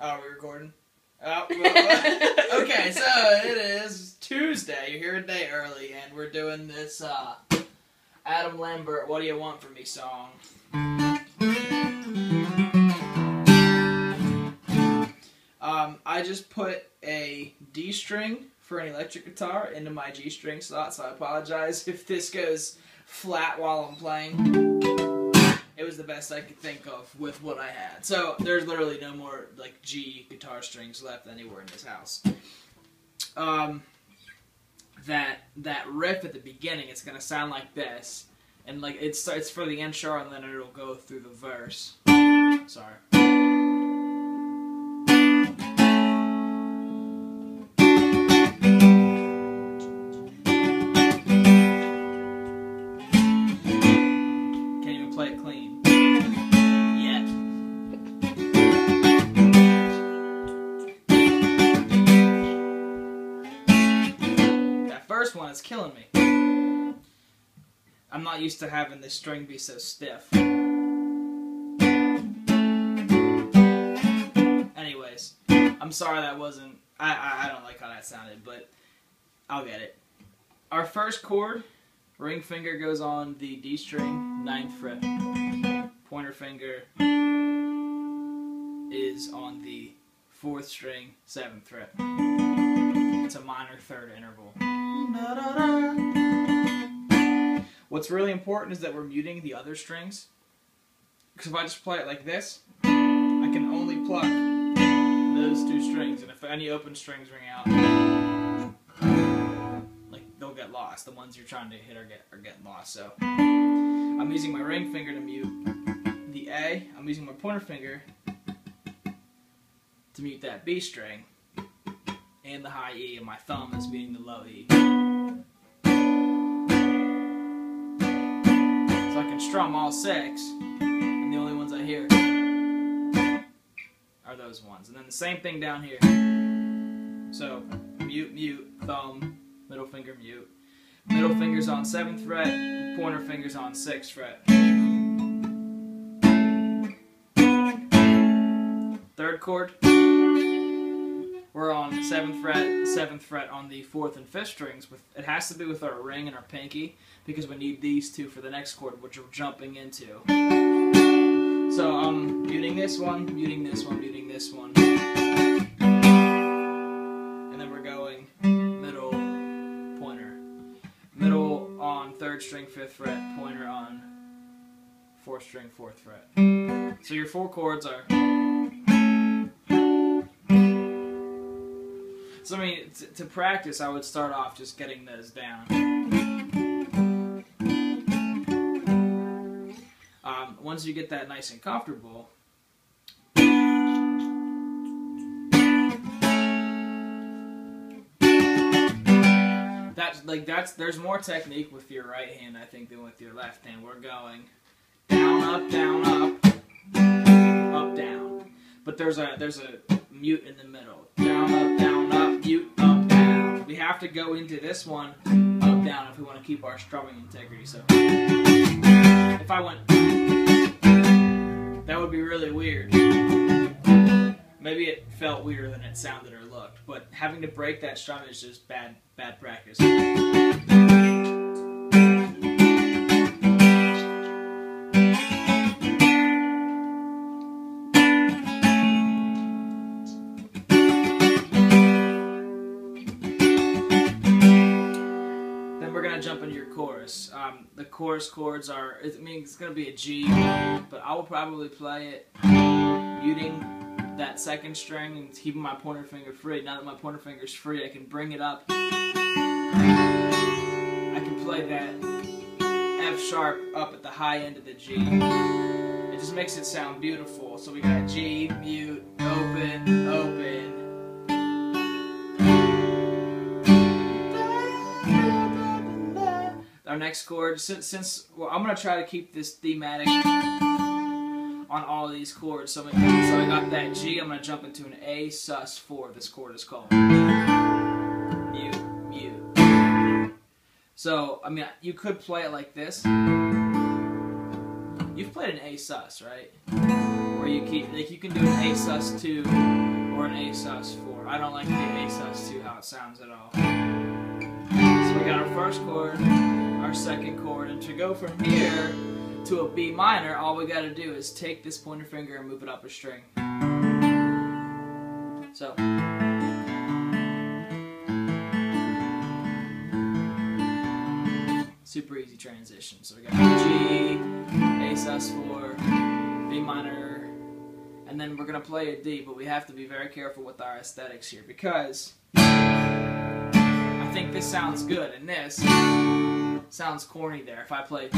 Oh, are we recording? Oh, well, okay, so it is Tuesday. You're here a day early, and we're doing this Adam Lambert "What Do You Want From Me" song. I just put a D string for an electric guitar into my G string slot, so I apologize if this goes flat while I'm playing. It was the best I could think of with what I had. So there's literally no more like G guitar strings left anywhere in this house. That riff at the beginning, it's gonna sound like this, and like it's for the intro, and then it'll go through the verse. Sorry. Play it clean. Yet. That first one is killing me. I'm not used to having this string be so stiff. Anyways, I'm sorry that wasn't... I don't like how that sounded, but I'll get it. Our first chord, ring finger goes on the D string, 9th fret. Pointer finger is on the 4th string, 7th fret. It's a minor third interval. What's really important is that we're muting the other strings. Because if I just play it like this, I can only pluck those two strings. And if any open strings ring out, they'll get lost. The ones you're trying to hit are getting lost. So I'm using my ring finger to mute the A. I'm using my pointer finger to mute that B string and the high E, and my thumb is muting the low E. So I can strum all 6, and the only ones I hear are those ones. And then the same thing down here. So mute, mute, thumb, middle finger mute. Middle finger's on 7th fret, pointer finger's on 6th fret. 3rd chord, we're on 7th fret on the 4th and 5th strings. It has to be with our ring and our pinky, because we need these two for the next chord, which we're jumping into. So I'm muting this one, muting this one, muting this one. And then we're going middle, pointer. Middle on 3rd string, 5th fret, pointer on 4th string, 4th fret. So your 4 chords are... So I mean, to practice, I would start off just getting those down. Once you get that nice and comfortable, there's more technique with your right hand, I think, than with your left hand. We're going down, up, down. But there's a mute in the middle. Down, up, mute, up, down. We have to go into this one up, down, if we want to keep our strumming integrity. So if I went, that would be really weird. Maybe it felt weirder than it sounded or looked, but having to break that strum is just bad practice. Jump into your chorus. The chorus chords are, I mean, it's going to be a G, but I will probably play it muting that 2nd string and keeping my pointer finger free. Now that my pointer finger is free, I can bring it up. I can play that F sharp up at the high end of the G. It just makes it sound beautiful. So we got G, mute, open, open. Our next chord, well, I'm going to try to keep this thematic on all of these chords. So I got that G, I'm going to jump into an A sus4. This chord is called mute, mute. So, I mean, you could play it like this. You've played an A sus, right? Where you keep, like, you can do an A sus 2 or an A sus 4. I don't like the A sus 2 how it sounds at all. So we got our first chord, our second chord, and to go from here to a B minor, all we got to do is take this pointer finger and move it up a string. So. Super easy transition. So we got G, A sus 4, B minor, and then we're going to play a D, but we have to be very careful with our aesthetics here because I think this sounds good and this sounds corny there. If I play,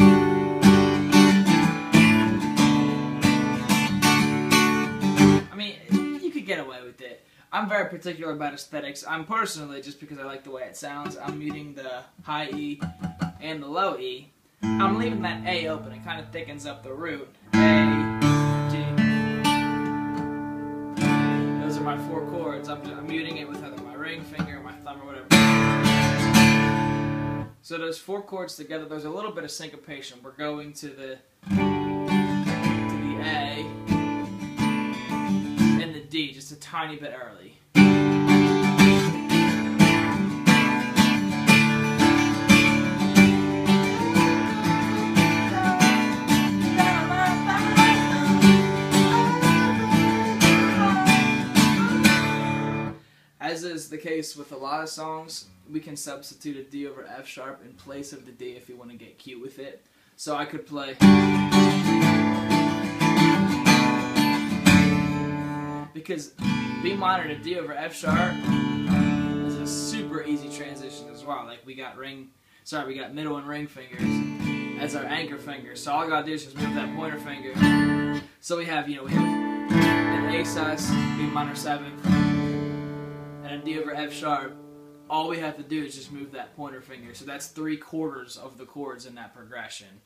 I mean, you could get away with it. I'm very particular about aesthetics. I'm personally, just because I like the way it sounds, I'm muting the high E and the low E. I'm leaving that A open. It kind of thickens up the root. A, G. Those are my 4 chords. I'm muting it with either my ring finger or my thumb or whatever. So those 4 chords together, there's a little bit of syncopation. We're going to the A and the D just a tiny bit early. As is the case with a lot of songs, we can substitute a D over F sharp in place of the D if you want to get cute with it. So I could play, because B minor to D over F sharp is a super easy transition as well. Like we got middle and ring fingers as our anchor fingers. So all I gotta do is just move that pointer finger. So we have, we have an A sus, B minor 7th, and a D over F sharp. All we have to do is just move that pointer finger. So that's 3/4 of the chords in that progression.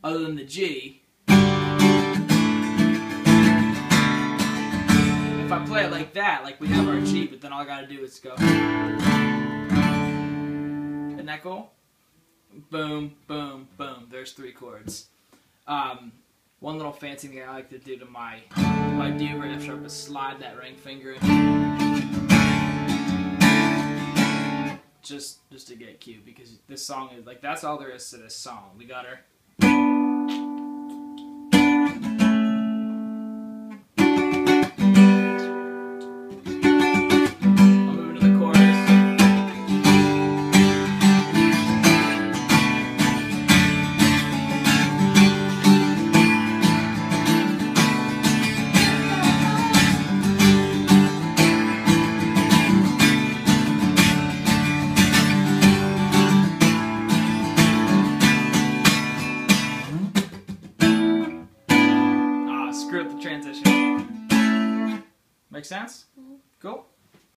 Other than the G, if I play it like that, like we have our G, but then all I gotta do is go. Isn't that cool? Boom, boom, boom. There's 3 chords. One little fancy thing I like to do to my D over F sharp is slide that ring finger in. Just to get cute, because this song is like, that's all there is to this song. We got her. I'll move into the chorus. Screw up the transition. Make sense? Cool?